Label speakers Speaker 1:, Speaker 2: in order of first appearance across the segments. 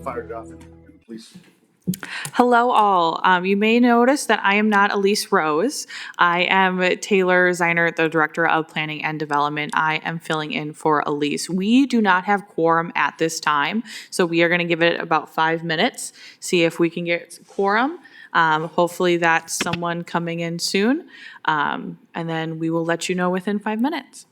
Speaker 1: fired off, please.
Speaker 2: Hello, all. You may notice that I am not Elise Rose. I am Taylor Ziner, the Director of Planning and Development. I am filling in for Elise. We do not have quorum at this time, so we are going to give it about 5 minutes, see if we can get quorum. Hopefully that's someone coming in soon, and then we will let you know within 5 minutes.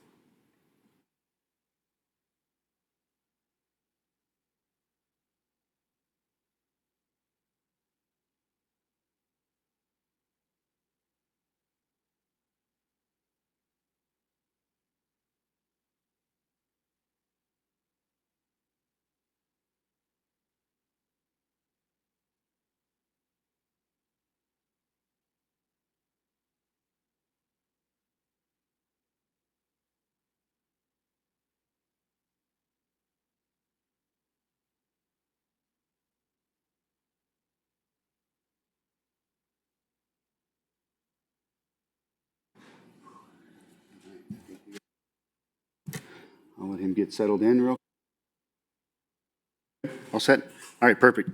Speaker 1: I'll let him get settled in real. All set? All right, perfect.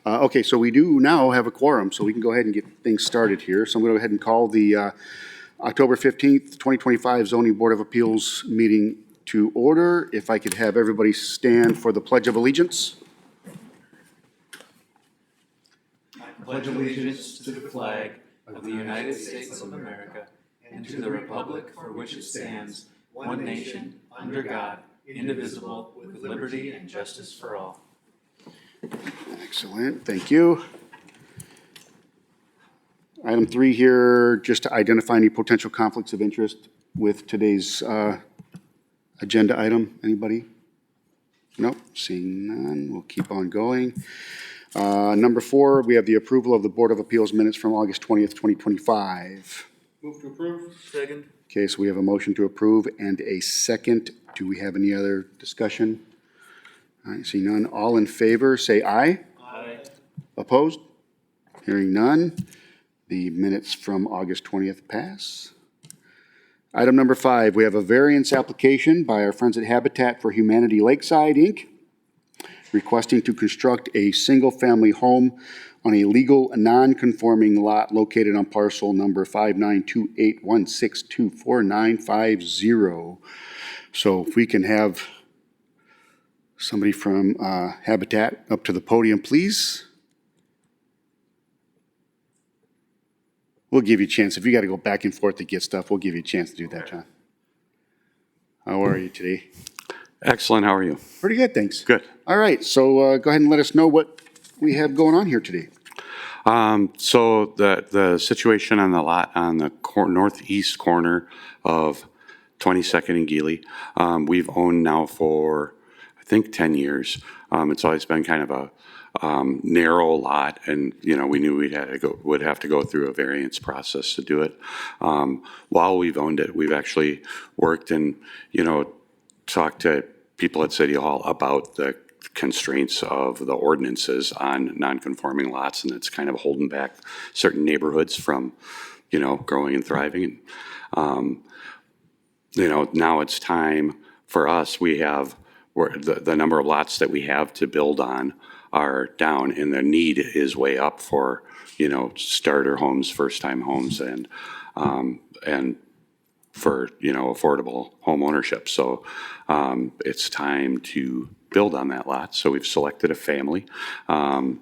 Speaker 1: Okay, so we do now have a quorum, so we can go ahead and get things started here. So I'm going to go ahead and call the October 15th, 2025 Zoning Board of Appeals meeting to order. If I could have everybody stand for the Pledge of Allegiance.
Speaker 3: I pledge allegiance to the flag of the United States of America and to the republic for which it stands, one nation, under God, indivisible, with liberty and justice for all.
Speaker 1: Excellent, thank you. Item 3 here, just to identify any potential conflicts of interest with today's agenda item. Anybody? Nope, seeing none, we'll keep on going. Number 4, we have the approval of the Board of Appeals minutes from August 20th, 2025.
Speaker 3: Move to approve. Second.
Speaker 1: Okay, so we have a motion to approve and a second. Do we have any other discussion? All right, see none. All in favor, say aye.
Speaker 3: Aye.
Speaker 1: Opposed? Hearing none. The minutes from August 20th pass. Item number 5, we have a variance application by our friends at Habitat for Humanity Lakeside, Inc., requesting to construct a single-family home on a legal non-conforming lot located on parcel number 592816244950. So if we can have somebody from Habitat up to the podium, please. We'll give you a chance. If you got to go back and forth to get stuff, we'll give you a chance to do that, John. How are you today?
Speaker 4: Excellent. How are you?
Speaker 1: Pretty good, thanks.
Speaker 4: Good.
Speaker 1: All right, so go ahead and let us know what we have going on here today.
Speaker 4: So the situation on the lot on the northeast corner of 22nd and Geely, we've owned now for, I think, 10 years. It's always been kind of a narrow lot, and we knew would have to go through a variance process to do it. While we've owned it, we've actually worked and talked to people at City Hall about the constraints of the ordinances on non-conforming lots, and it's kind of holding back certain neighborhoods from growing and thriving. And now it's time for us. We have the number of lots that we have to build on are down, and the need is way up for starter homes, first-time homes, and for affordable home ownership. So it's time to build on that lot. So we've selected a family, and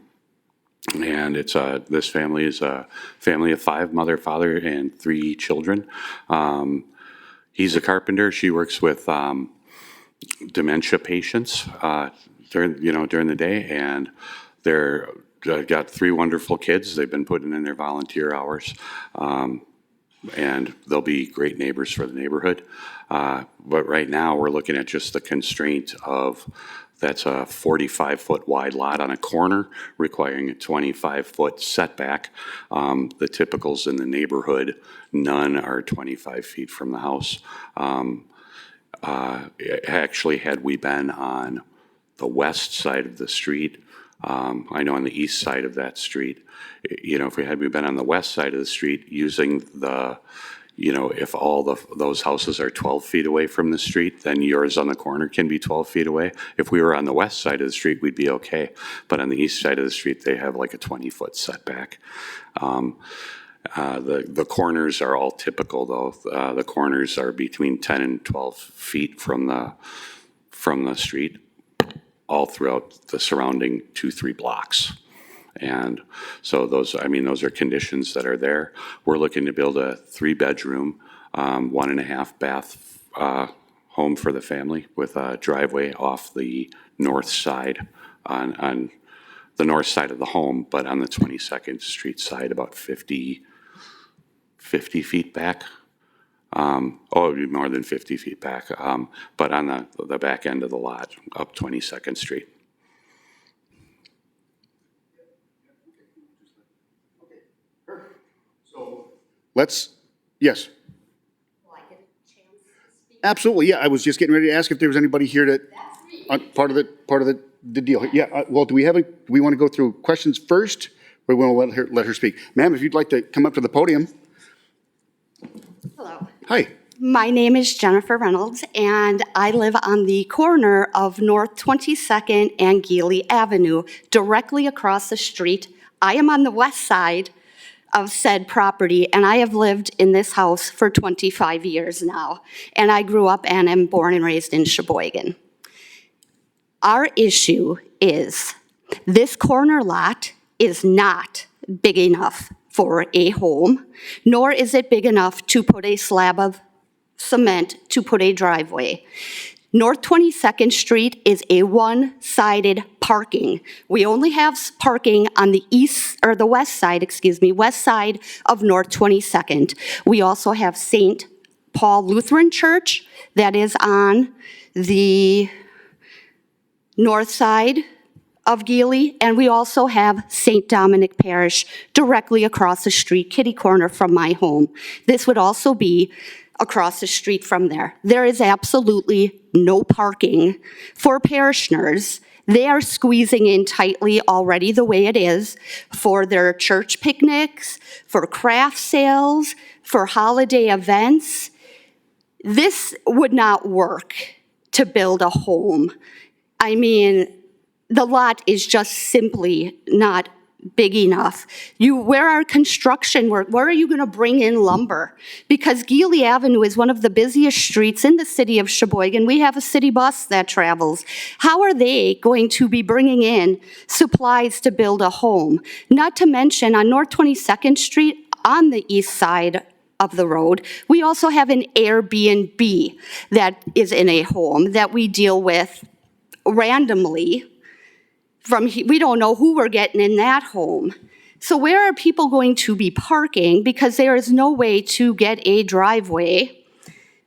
Speaker 4: it's this family is a family of 5, mother, father, and 3 children. He's a carpenter. She works with dementia patients during the day, and they're got 3 wonderful kids. They've been putting in their volunteer hours, and they'll be great neighbors for the neighborhood. But right now we're looking at just the constraint of that's a 45-foot wide lot on a corner requiring a 25-foot setback. The typicals in the neighborhood, none are 25 feet from the house. Actually, had we been on the west side of the street, I know on the east side of that street, if we had been on the west side of the street using the you know, if all those houses are 12 feet away from the street, then yours on the corner can be 12 feet away. If we were on the west side of the street, we'd be okay. But on the east side of the street, they have like a 20-foot setback. The corners are all typical, though. The corners are between 10 and 12 feet from the street, all throughout the surrounding 2-3 blocks. And so those are conditions that are there. We're looking to build a 3-bedroom, 1.5 bath home for the family with a driveway off the north side on the north side of the home, but on the 22nd Street side, about 50 feet back. It'd be more than 50 feet back, but on the back end of the lot, up 22nd Street.
Speaker 1: Yes. Absolutely, yeah, I was just getting ready to ask if there was anybody here that, part of the deal. Yeah, well, do we want to go through questions first, or we want to let her speak? Ma'am, if you'd like to come up to the podium.
Speaker 5: Hello.
Speaker 1: Hi.
Speaker 5: My name is Jennifer Reynolds, and I live on the corner of North 22nd and Geely Avenue, directly across the street. I am on the west side of said property, and I have lived in this house for 25 years now, and I grew up and am born and raised in Sheboygan. Our issue is this corner lot is not big enough for a home, nor is it big enough to put a slab of cement to put a driveway. North 22nd Street is a one-sided parking. We only have parking on the west side of North 22nd. We also have St. Paul Lutheran Church that is on the north side of Geely, and we also have St. Dominic Parish directly across the street, kitty corner from my home. This would also be across the street from there. There is absolutely no parking for parishioners. They are squeezing in tightly already the way it is for their church picnics, for craft sales, for holiday events. This would not work to build a home. I mean, the lot is just simply not big enough. Where are construction work? Where are you going to bring in lumber? Because Geely Avenue is one of the busiest streets in the city of Sheboygan. We have a city bus that travels. How are they going to be bringing in supplies to build a home? Not to mention on North 22nd Street, on the east side of the road, we also have an Airbnb that is in a home that we deal with randomly. We don't know who we're getting in that home. So where are people going to be parking? Because there is no way to get a driveway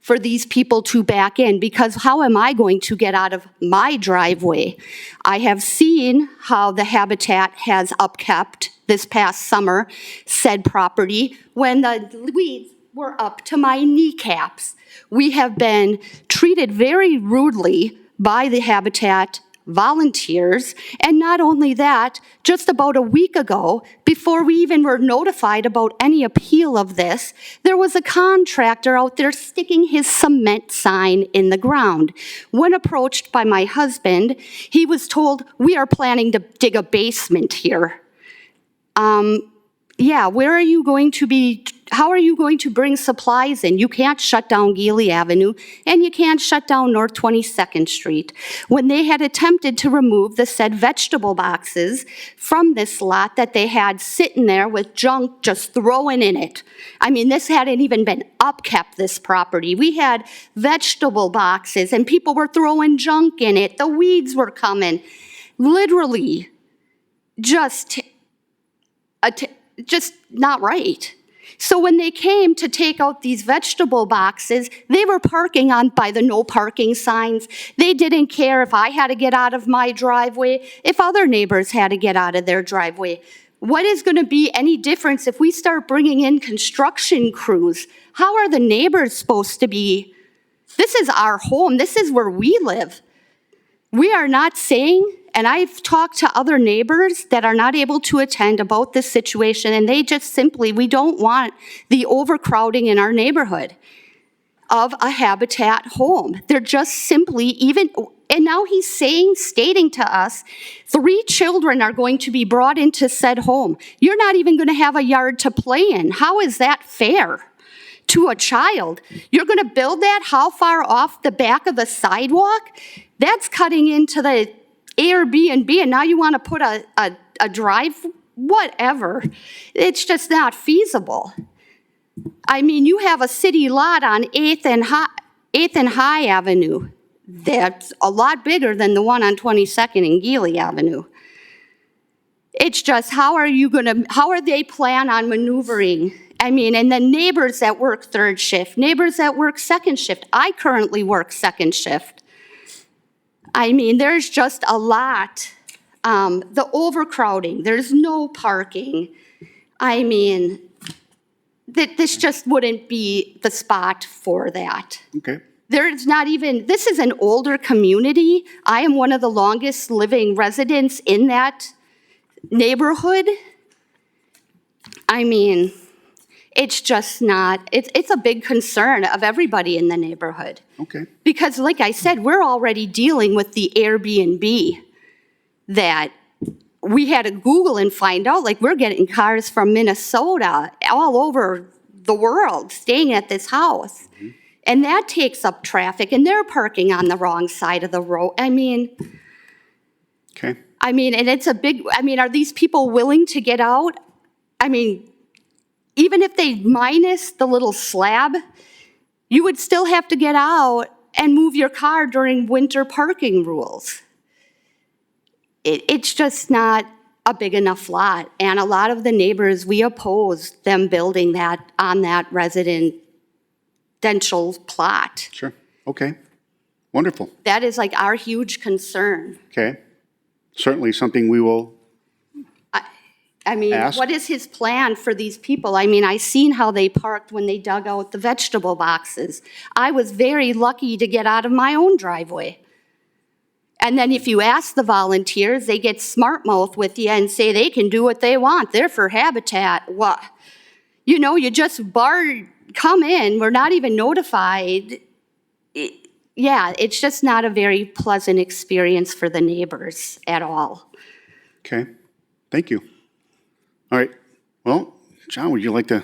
Speaker 5: for these people to back in, because how am I going to get out of my driveway? I have seen how the Habitat has upkept this past summer said property when the weeds were up to my kneecaps. We have been treated very rudely by the Habitat volunteers, and not only that, just about a week ago, before we even were notified about any appeal of this, there was a contractor out there sticking his cement sign in the ground. When approached by my husband, he was told, "We are planning to dig a basement here." How are you going to bring supplies in? You can't shut down Geely Avenue, and you can't shut down North 22nd Street. When they had attempted to remove the said vegetable boxes from this lot that they had sitting there with junk just throwing in it. I mean, this hadn't even been upkept, this property. We had vegetable boxes, and people were throwing junk in it. The weeds were coming. Literally, just not right. So when they came to take out these vegetable boxes, they were parking by the no parking signs. They didn't care if I had to get out of my driveway, if other neighbors had to get out of their driveway. What is going to be any difference if we start bringing in construction crews? How are the neighbors supposed to be? This is our home. This is where we live. We are not saying And I've talked to other neighbors that are not able to attend about this situation, and they just simply, we don't want the overcrowding in our neighborhood of a Habitat home. They're just simply even, and now he's stating to us, 3 children are going to be brought into said home. You're not even gonna have a yard to play in. How is that fair to a child? You're gonna build that how far off the back of the sidewalk? That's cutting into the Airbnb, and now you wanna put a drive, whatever. It's just not feasible. I mean, you have a city lot on 8th and High Avenue that's a lot bigger than the one on 22nd and Geely Avenue. It's just, how are they plan on maneuvering? I mean, and then neighbors that work 3rd shift, neighbors that work 2nd shift. I currently work 2nd shift. I mean, there's just a lot. The overcrowding, there's no parking. I mean, this just wouldn't be the spot for that.
Speaker 1: Okay.
Speaker 5: There's not even, this is an older community. I am one of the longest living residents in that neighborhood. I mean, it's just not, it's a big concern of everybody in the neighborhood.
Speaker 1: Okay.
Speaker 5: Because like I said, we're already dealing with the Airbnb that we had to Google and find out, like, we're getting cars from Minnesota all over the world staying at this house. Mm-hmm. And that takes up traffic, and they're parking on the wrong side of the road. I mean,
Speaker 1: Okay.
Speaker 5: And it's a big, are these people willing to get out? I mean, even if they minus the little slab, you would still have to get out and move your car during winter parking rules. It's just not a big enough lot. And a lot of the neighbors, we oppose them building that on that residential plot.
Speaker 1: Sure. Okay. Wonderful.
Speaker 5: That is like our huge concern.
Speaker 1: Okay. Certainly something we will ask.
Speaker 5: What is his plan for these people? I seen how they parked when they dug out the vegetable boxes. I was very lucky to get out of my own driveway. And then if you ask the volunteers, they get smart mouth with you and say they can do what they want. They're for Habitat. What? You just come in. We're not even notified. It's just not a very pleasant experience for the neighbors at all.
Speaker 1: Okay. Thank you. All right. Well, John, would you like to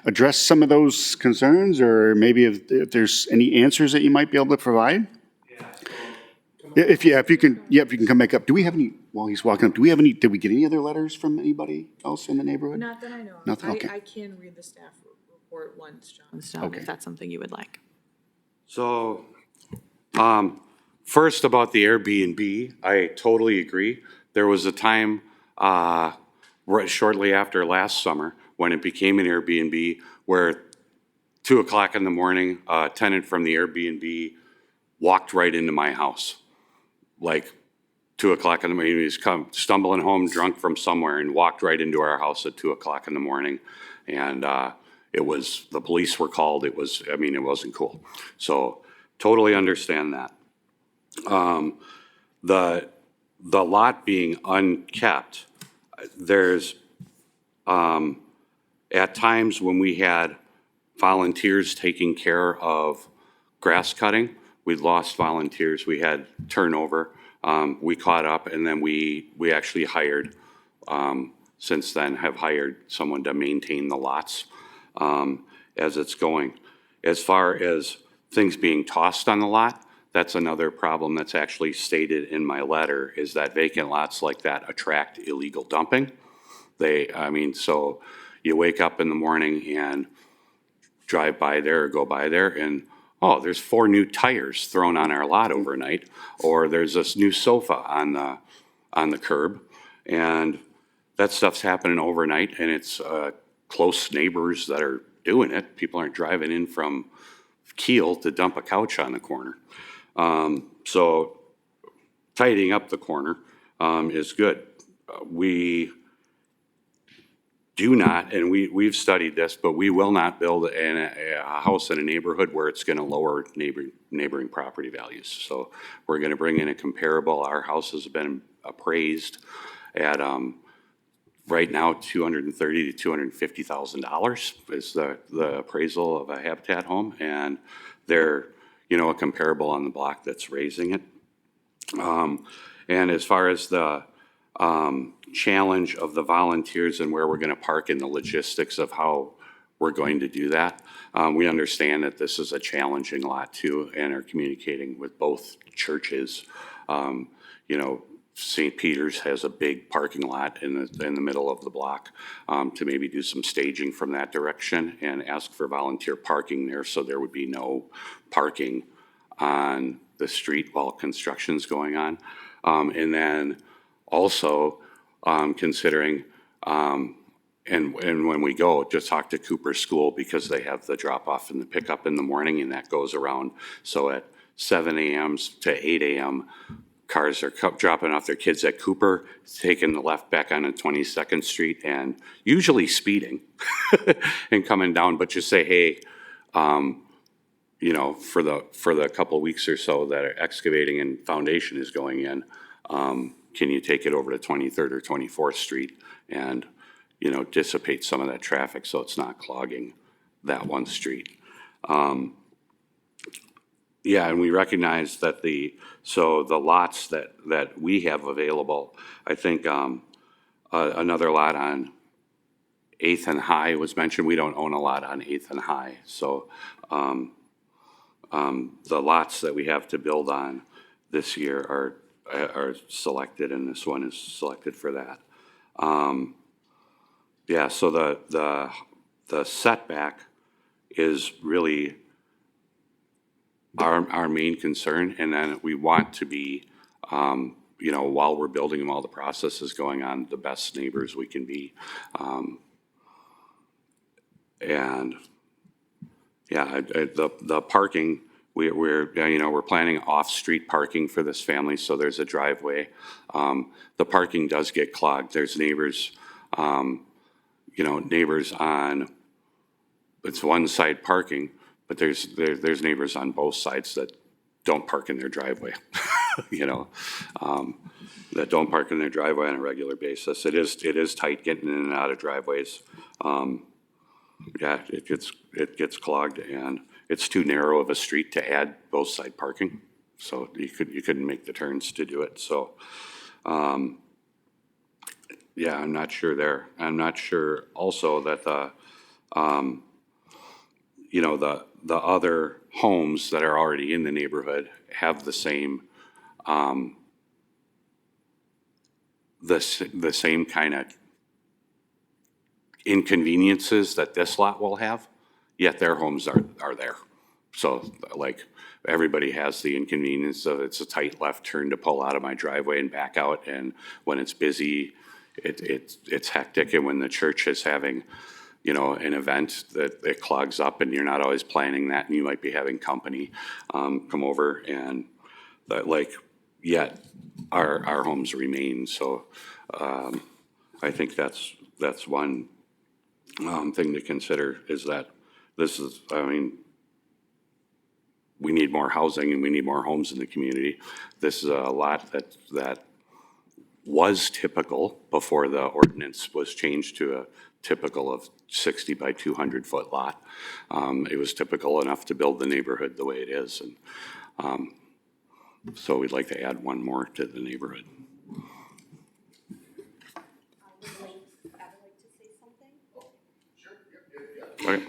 Speaker 1: address some of those concerns, or maybe if there's any answers that you might be able to provide? If you can come back up. Do we have any, while he's walking up, did we get any other letters from anybody else in the neighborhood?
Speaker 2: Not that I know of.
Speaker 1: Nothing, okay.
Speaker 2: I can read the staff report once John's done,
Speaker 1: Okay.
Speaker 2: if that's something you would like.
Speaker 4: So, first about the Airbnb, I totally agree. There was a time, right shortly after last summer, when it became an Airbnb, where 2 o'clock in the morning, a tenant from the Airbnb walked right into my house. Like 2 o'clock in the morning, he was stumbling home drunk from somewhere and walked right into our house at 2 o'clock in the morning. And the police were called. It wasn't cool. So totally understand that. The lot being unkept, there's, at times when we had volunteers taking care of grass cutting, we lost volunteers. We had turnover. We caught up, and then we actually hired, since then, have hired someone to maintain the lots as it's going. As far as things being tossed on the lot, that's another problem that's actually stated in my letter, is that vacant lots like that attract illegal dumping. So you wake up in the morning and drive by there or go by there, and oh, there's 4 new tires thrown on our lot overnight, or there's this new sofa on the curb, and that stuff's happening overnight, and it's close neighbors that are doing it. People aren't driving in from Kiel to dump a couch on the corner. So tidying up the corner is good. do not, and we've studied this, but we will not build a house in a neighborhood where it's going to lower neighboring property values. So we're going to bring in a comparable. Our house has been appraised at right now $230,000 to $250,000 is the appraisal of a Habitat home, and they're a comparable on the block that's raising it. And as far as the challenge of the volunteers and where we're going to park and the logistics of how we're going to do that, we understand that this is a challenging lot too, and are communicating with both churches. St. Peter's has a big parking lot in the middle of the block, to maybe do some staging from that direction and ask for volunteer parking there, so there would be no parking on the street while construction's going on. And then also considering, and when we go, just talk to Cooper School, because they have the drop off and the pickup in the morning, and that goes around. So at 7 a.m. to 8 a.m., cars are dropping off their kids at Cooper, taking the left back onto 22nd Street, and usually speeding and coming down. But just say, hey, for the couple of weeks or so that excavating and foundation is going in, can you take it over to 23rd or 24th Street and, dissipate some of that traffic so it's not clogging that one street. Yeah, and we recognize that the lots that we have available, I think another lot on 8th and High was mentioned. We don't own a lot on 8th and High. So the lots that we have to build on this year are selected, and this one is selected for that. Yeah, so the setback is really our main concern, and then we want to be, while we're building them, all the process is going on, the best neighbors we can be. And yeah, the parking, we're planning off-street parking for this family, so there's a driveway. The parking does get clogged. There's neighbors, neighbors on, it's one side parking, but there's neighbors on both sides that don't park in their driveway, that don't park in their driveway on a regular basis. It is tight getting in and out of driveways. Yeah, it gets clogged, and it's too narrow of a street to add both side parking. So you couldn't make the turns to do it. So, yeah, I'm not sure there. I'm not sure also that the other homes that are already in the neighborhood have the same the same kind of inconveniences that this lot will have, yet their homes are there. So like everybody has the inconvenience of it's a tight left turn to pull out of my driveway and back out, and when it's busy, it's hectic, and when the church is having an event that it clogs up, and you're not always planning that, and you might be having company come over, and that yet our homes remain. So I think that's one thing to consider, is that this is, we need more housing and we need more homes in the community. This is a lot that was typical before the ordinance was changed to a typical of 60 by 200 foot lot. It was typical enough to build the neighborhood the way it is. And so we'd like to add one more to the neighborhood. Okay.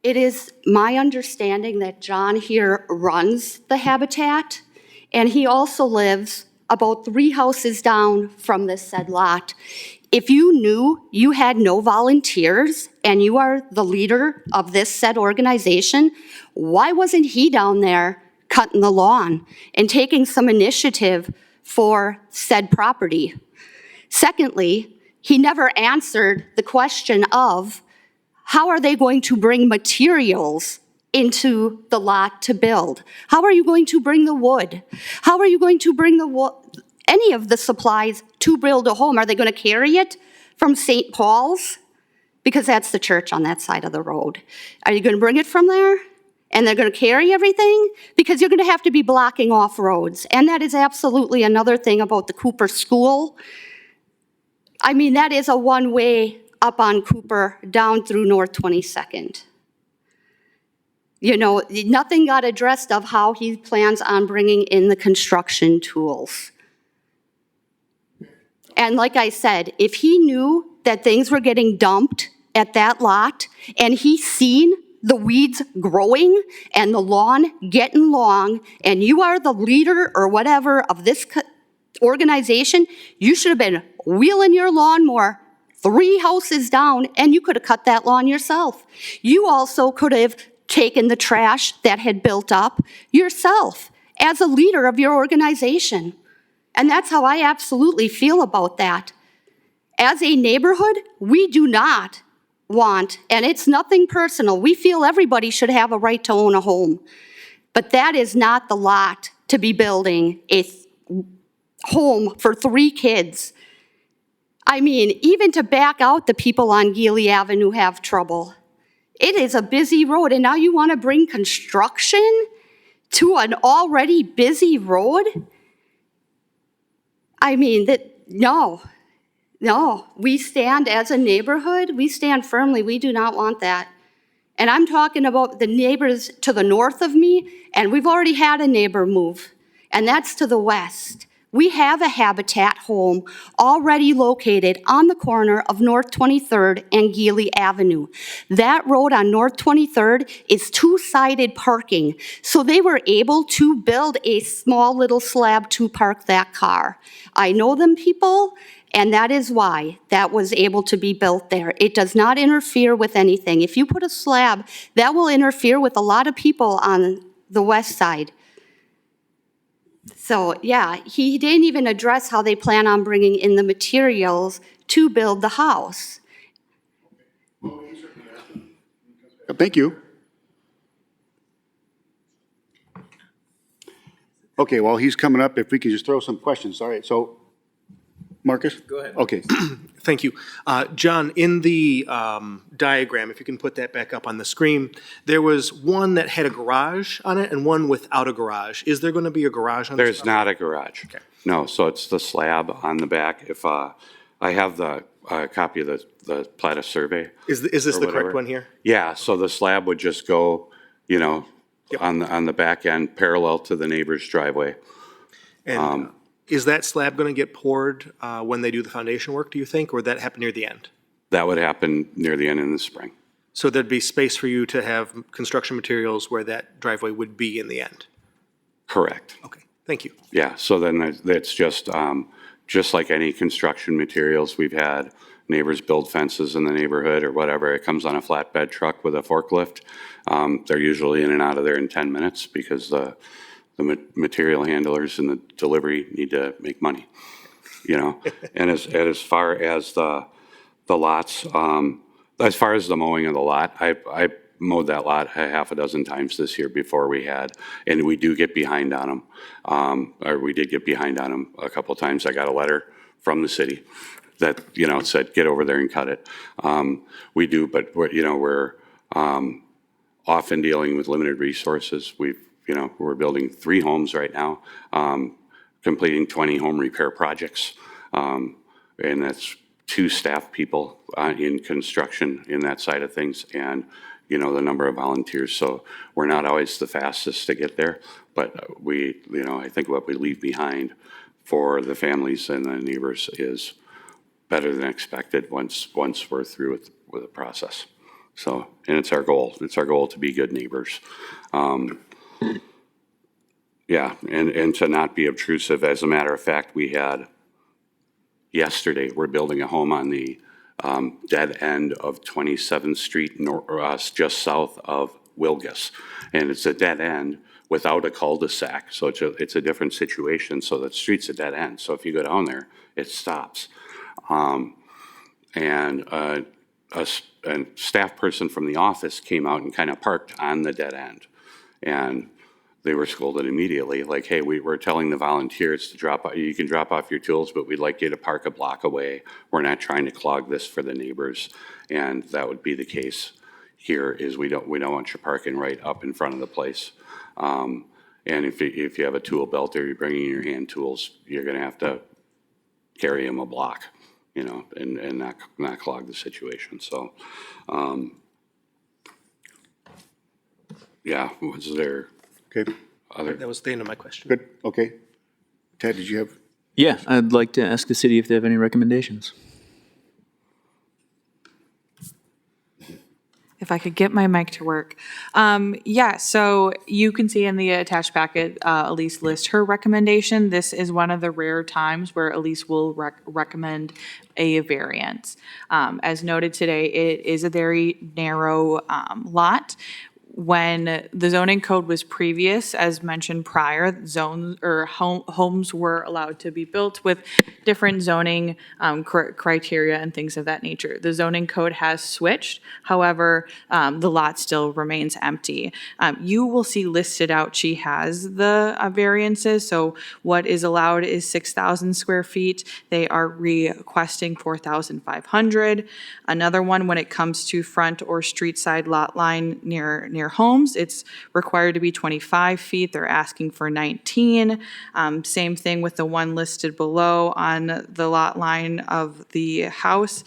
Speaker 5: It is my understanding that John here runs the Habitat, and he also lives about 3 houses down from this said lot. If you knew you had no volunteers and you are the leader of this said organization, why wasn't he down there cutting the lawn and taking some initiative for said property? Secondly, he never answered the question of how are they going to bring materials into the lot to build? How are you going to bring the wood? How are you going to bring the any of the supplies to build a home. Are they going to carry it from St. Paul's? Because that's the church on that side of the road. Are you going to bring it from there? And they're going to carry everything? Because you're going to have to be blocking off roads. And that is absolutely another thing about the Cooper School. I mean, that is a one-way up on Cooper down through North 22nd. You know, nothing got addressed of how he plans on bringing in the construction tools. And like I said, if he knew that things were getting dumped at that lot and he seen the weeds growing and the lawn getting long and you are the leader or whatever of this organization, you should have been wheeling your lawnmower 3 houses down and you could have cut that lawn yourself. You also could have taken the trash that had built up yourself as a leader of your organization. And that's how I absolutely feel about that. As a neighborhood, we do not want, and it's nothing personal, we feel everybody should have a right to own a home. But that is not the lot to be building a home for 3 kids. I mean, even to back out, the people on Geely Avenue have trouble. It is a busy road, and now you want to bring construction to an already busy road? I mean, no, we stand as a neighborhood, we stand firmly, we do not want that. And I'm talking about the neighbors to the north of me, and we've already had a neighbor move, and that's to the west. We have a Habitat home already located on the corner of North 23rd and Geely Avenue. That road on North 23rd is 2-sided parking, so they were able to build a small little slab to park that car. I know them people, and that is why that was able to be built there. It does not interfere with anything. If you put a slab, that will interfere with a lot of people on the west side. So, yeah, he didn't even address how they plan on bringing in the materials to build the house.
Speaker 1: Thank you. Okay, while he's coming up, if we could just throw some questions. All right, so, Marcus?
Speaker 3: Go ahead.
Speaker 1: Okay.
Speaker 6: Thank you. John, in the diagram, if you can put that back up on the screen, there was one that had a garage on it and one without a garage. Is there going to be a garage on this
Speaker 4: There's not a garage.
Speaker 6: Okay.
Speaker 4: No, so it's the slab on the back. If, I have the copy of the plat of survey.
Speaker 6: Is this
Speaker 4: or
Speaker 6: the
Speaker 4: whatever.
Speaker 6: correct one here?
Speaker 4: Yeah, so the slab would just go, you know,
Speaker 6: Yep.
Speaker 4: on the back end, parallel to the neighbor's driveway.
Speaker 6: And is that slab going to get poured when they do the foundation work, do you think, or would that happen near the end?
Speaker 4: That would happen near the end in the spring.
Speaker 6: So there'd be space for you to have construction materials where that driveway would be in the end?
Speaker 4: Correct.
Speaker 6: Okay, thank you.
Speaker 4: Yeah, so then it's just like any construction materials, we've had neighbors build fences in the neighborhood or whatever. It comes on a flatbed truck with a forklift. They're usually in and out of there in 10 minutes because the material handlers and the delivery need to make money, you know? And as far as the lots, as far as the mowing of the lot, I mowed that lot a half a dozen times this year before we had, and we do get behind on them. Or we did get behind on them a couple times. I got a letter from the city that, you know, said, get over there and cut it. We do, but we're often dealing with limited resources. We're building 3 homes right now, completing 20 home repair projects. And that's 2 staff people in construction in that side of things and, you know, the number of volunteers. So we're not always the fastest to get there, but I think what we leave behind for the families and the neighbors is better than expected once we're through with the process. So, and it's our goal. It's our goal to be good neighbors. Yeah, and to not be obtrusive. As a matter of fact, we had yesterday, we're building a home on the dead end of 27th Street, just south of Wilgus. And it's a dead end without a cul-de-sac. So it's a different situation. So the street's a dead end. So if you go down there, it stops. And a staff person from the office came out and kind of parked on the dead end. And they were scolded immediately, like, hey, we're telling the volunteers to you can drop off your tools, but we'd like you to park a block away. We're not trying to clog this for the neighbors. And that would be the case here, is we don't want you parking right up in front of the place. And if you have a tool belt or you're bringing your hand tools, you're gonna have to carry them a block, you know, and not clog the situation, so. Yeah, was there
Speaker 1: Okay,
Speaker 4: other?
Speaker 6: That was the end of my question.
Speaker 1: good, okay. Ted, did you have?
Speaker 3: Yeah, I'd like to ask the city if they have any recommendations.
Speaker 2: If I could get my mic to work. Yeah, so you can see in the attached packet, Elise list her recommendation. This is one of the rare times where Elise will recommend a variance. As noted today, it is a very narrow lot. When the zoning code was previous, as mentioned prior, zones or homes were allowed to be built with different zoning criteria and things of that nature. The zoning code has switched. However, the lot still remains empty. You will see listed out, she has the variances. So what is allowed is 6,000 square feet. They are requesting 4,500. Another one, when it comes to front or street side lot line near homes, it's required to be 25 feet. They're asking for 19. Same thing with the one listed below on the lot line of the house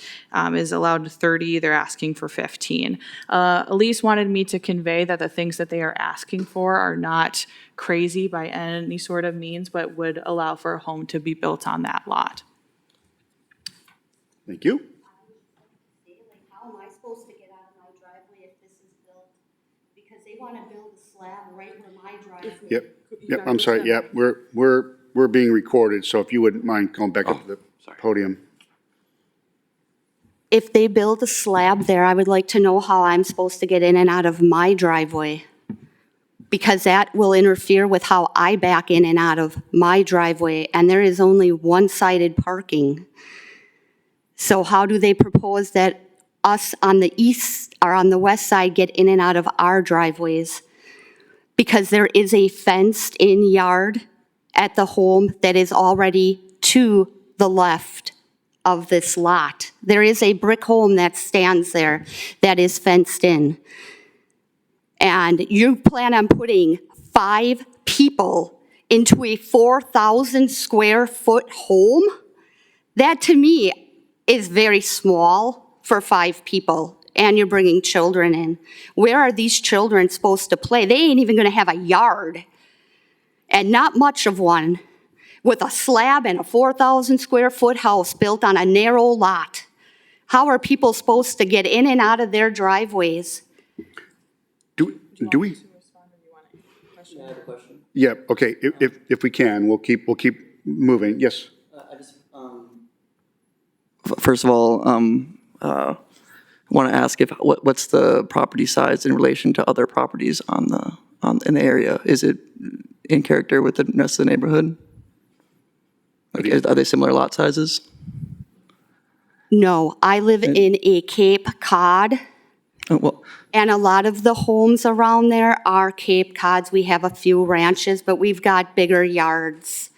Speaker 2: is allowed 30. They're asking for 15. Elise wanted me to convey that the things that they are asking for are not crazy by any sort of means, but would allow for a home to be built on that lot.
Speaker 1: Thank you.
Speaker 5: Like, how am I supposed to get out of my driveway if this is built? Because they want to build a slab right where my driveway.
Speaker 1: Yep, I'm sorry, yep, we're being recorded, so if you wouldn't mind going back up to the
Speaker 4: sorry.
Speaker 1: podium.
Speaker 5: If they build a slab there, I would like to know how I'm supposed to get in and out of my driveway. Because that will interfere with how I back in and out of my driveway, and there is only one-sided parking. So how do they propose that us on the east or on the west side get in and out of our driveways? Because there is a fenced-in yard at the home that is already to the left of this lot. There is a brick home that stands there that is fenced in. And you plan on putting 5 people into a 4,000 square foot home? That to me is very small for 5 people, and you're bringing children in. Where are these children supposed to play? They ain't even gonna have a yard, and not much of one, with a slab and a 4,000 square foot house built on a narrow lot. How are people supposed to get in and out of their driveways?
Speaker 1: Do we? Yeah, okay, if we can, we'll keep moving, yes.
Speaker 7: First of all, I want to ask what's the property size in relation to other properties in the area? Is it in character with the rest of the neighborhood? Like, are they similar lot sizes?
Speaker 5: No, I live in a Cape Cod,
Speaker 7: Oh, well,
Speaker 5: and a lot of the homes around there are Cape Cods. We have a few ranches, but we've got bigger yards.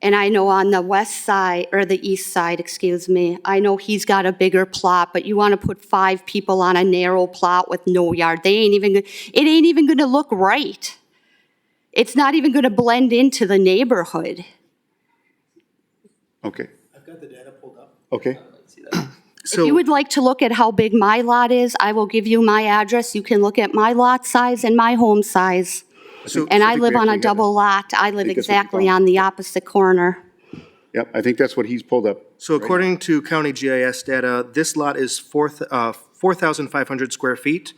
Speaker 5: And I know on the west side, or the east side, excuse me, I know he's got a bigger plot, but you want to put 5 people on a narrow plot with no yard. It ain't even going to look right. It's not even going to blend into the neighborhood.
Speaker 1: Okay,
Speaker 6: I've got the data pulled up.
Speaker 1: okay,
Speaker 5: If you would like to look at how big my lot is, I will give you my address. You can look at my lot size and my home size. And I live on a double lot. I live
Speaker 1: think that's what
Speaker 5: exactly
Speaker 1: you found.
Speaker 5: on the opposite corner.
Speaker 1: yep, I think that's what he's pulled up.
Speaker 6: So according to county GIS data, this lot is 4,500 square feet.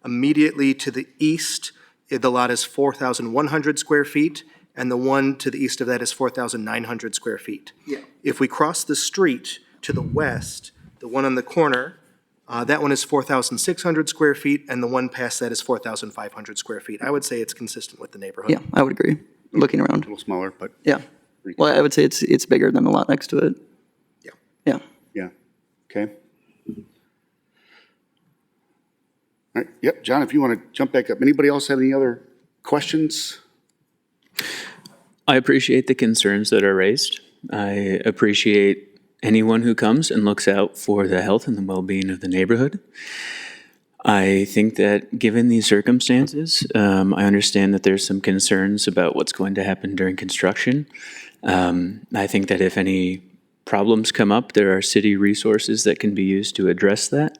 Speaker 6: Immediately to the east, the lot is 4,100 square feet, and the one to the east of that is 4,900 square feet.
Speaker 7: Yeah.
Speaker 6: If we cross the street to the west, the one on the corner, that one is 4,600 square feet, and the one past that is 4,500 square feet. I would say it's consistent with the neighborhood.
Speaker 7: yeah, I would agree. Looking
Speaker 1: A
Speaker 7: around,
Speaker 1: little smaller, but,
Speaker 7: yeah. Well, I would say it's bigger than the lot next to it.
Speaker 6: Yeah.
Speaker 7: Yeah.
Speaker 1: yeah, okay. All right, yep, John, if you want to jump back up. Anybody else have any other questions?
Speaker 3: I appreciate the concerns that are raised. I appreciate anyone who comes and looks out for the health and the well-being of the neighborhood. I think that given these circumstances, I understand that there's some concerns about what's going to happen during construction. I think that if any problems come up, there are city resources that can be used to address that.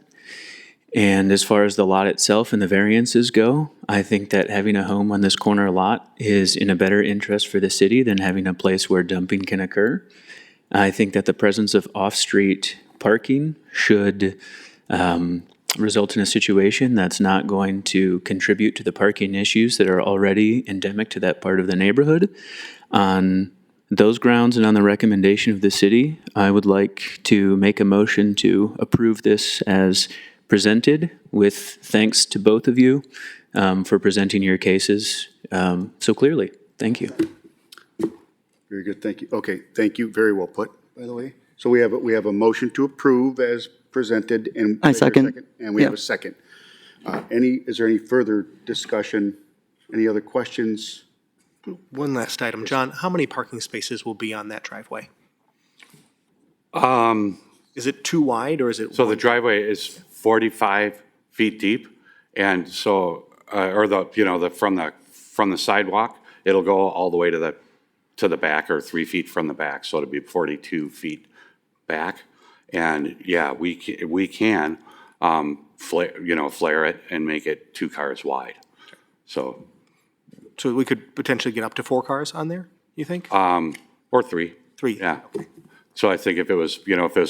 Speaker 3: And as far as the lot itself and the variances go, I think that having a home on this corner lot is in a better interest for the city than having a place where dumping can occur. I think that the presence of off-street parking should result in a situation that's not going to contribute to the parking issues that are already endemic to that part of the neighborhood. On those grounds and on the recommendation of the city, I would like to make a motion to approve this as presented, with thanks to both of you for presenting your cases so clearly. Thank you.
Speaker 1: Very good, thank you. Okay, thank you, very well put, by the way. So we have a motion to approve as presented, and.
Speaker 7: I second.
Speaker 1: And we have
Speaker 7: Yeah.
Speaker 1: a second. Is there any further discussion? Any other questions?
Speaker 6: One last item. John, how many parking spaces will be on that driveway? Is it too wide, or is it?
Speaker 4: So the
Speaker 6: one-
Speaker 4: driveway is 45 feet deep, and so, from the sidewalk, it'll go all the way to the back, or 3 feet from the back, so it'll be 42 feet back. And yeah, we can flare it and make it 2 cars wide. So,
Speaker 6: So we could potentially get up to 4 cars on there, you think?
Speaker 4: or 3.
Speaker 6: 3?
Speaker 4: Yeah. So I think if it was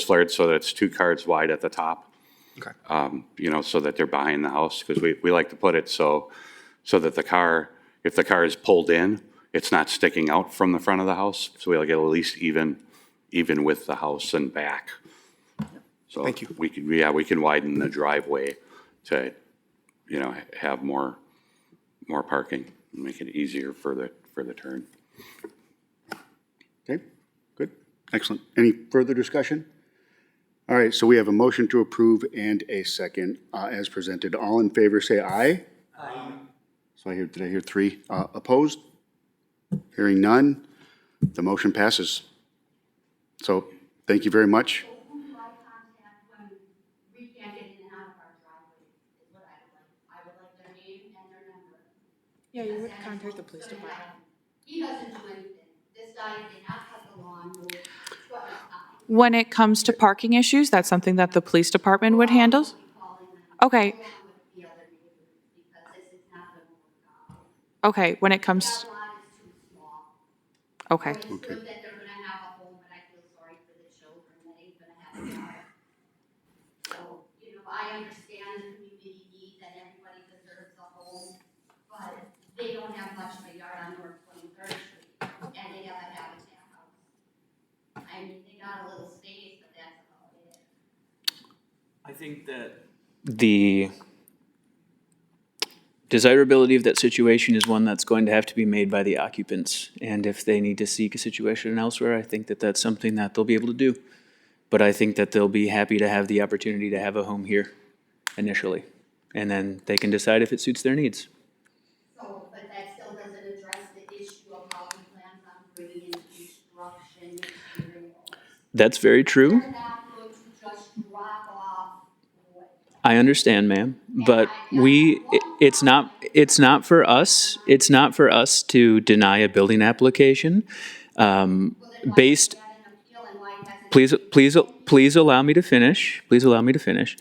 Speaker 4: flared so that it's 2 cars wide at the top,
Speaker 6: Okay.
Speaker 4: so that they're behind the house, because we like to put it so that if the car is pulled in, it's not sticking out from the front of the house, so we'll get at least even with the house and back. So
Speaker 6: Thank you.
Speaker 4: we can widen the driveway to, have more parking, and make it easier for the turn.
Speaker 1: Okay, good, excellent. Any further discussion? All right, so we have a motion to approve and a second as presented. All in favor, say aye. Aye. So did I hear 3? Opposed? Hearing none, the motion passes. So, thank you very much.
Speaker 5: Who do I contact when we can't get in and out of our driveway is what I would like. I would like their name and their number.
Speaker 2: Yeah, you would contact the police department.
Speaker 5: He doesn't do anything. This guy did not cut the lawn, no, what is time.
Speaker 2: When it comes to parking issues, that's something that the police department would handle?
Speaker 5: Calling them
Speaker 2: Okay,
Speaker 5: along with the other neighbors because this is not gonna work out.
Speaker 2: okay, when it comes,
Speaker 5: That lot is too small.
Speaker 2: okay.
Speaker 5: It's good that they're gonna have a home, but I feel sorry for the children that ain't gonna have a yard. So, I understand the community needs and everybody deserves a home, but they don't have much of a yard on North 23rd Street, and they have a Habitat house. I mean, they got a little space, but that's about it.
Speaker 3: I think that the desirability of that situation is one that's going to have to be made by the occupants. And if they need to seek a situation elsewhere, I think that that's something that they'll be able to do. But I think that they'll be happy to have the opportunity to have a home here initially. And then they can decide if it suits their needs.
Speaker 5: So, but that still doesn't address the issue of how he plans on bringing in construction materials.
Speaker 3: That's very true.
Speaker 5: They're not going to just drop off wood.
Speaker 3: I understand, ma'am, but it's not for us to deny a building application.
Speaker 5: Well, then why
Speaker 3: Based,
Speaker 5: is that an appeal and why hasn't?
Speaker 3: please allow me to finish. Please allow me to finish.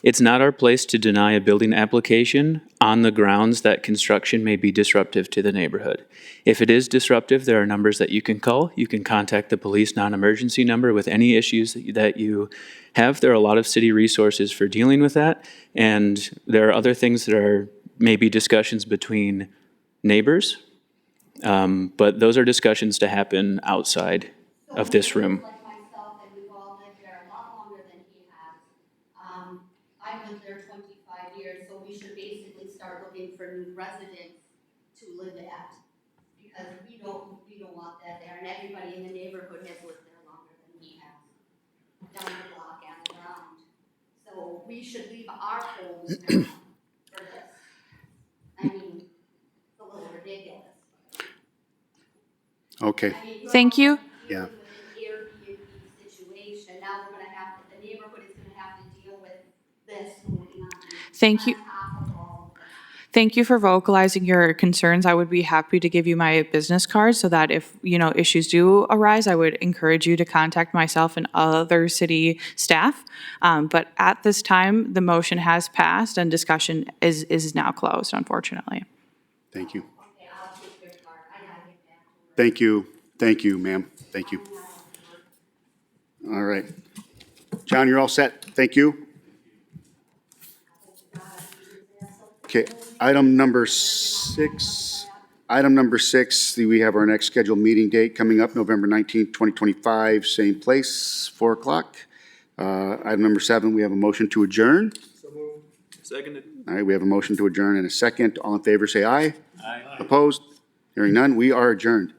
Speaker 3: It's not our place to deny a building application on the grounds that construction may be disruptive to the neighborhood. If it is disruptive, there are numbers that you can call. You can contact the police non-emergency number with any issues that you have. There are a lot of city resources for dealing with that, and there are other things that are maybe discussions between neighbors, but those are discussions to happen outside of this room.
Speaker 5: Like myself, and we've all lived there a lot longer than he has. I've lived there 25 years, so we should basically start looking for new residents to live at. Because we don't want that there, and everybody in the neighborhood has lived there longer than he has. Down the block and around. So we should leave our homes now for this. I mean, it's a little ridiculous.
Speaker 1: Okay,
Speaker 2: Thank you.
Speaker 1: yeah.
Speaker 5: With an Airbnb situation, now we're gonna have, the neighborhood is gonna have to deal with this going on.
Speaker 2: Thank you.
Speaker 5: On top of all of this.
Speaker 2: Thank you for vocalizing your concerns. I would be happy to give you my business card so that if, issues do arise, I would encourage you to contact myself and other city staff. But at this time, the motion has passed and discussion is now closed, unfortunately.
Speaker 1: Thank you.
Speaker 5: Okay, I'll take your card, I gotta get back to work.
Speaker 1: Thank you, ma'am. Thank you. All right. John, you're all set. Thank you. Okay, item number six, we have our next scheduled meeting date coming up, November 19th, 2025, same place, 4 o'clock. Item number 7, we have a motion to adjourn.
Speaker 3: Seconded.
Speaker 1: All right, we have a motion to adjourn and a second. All in favor, say aye.
Speaker 3: Aye.
Speaker 1: Opposed? Hearing none, we are adjourned.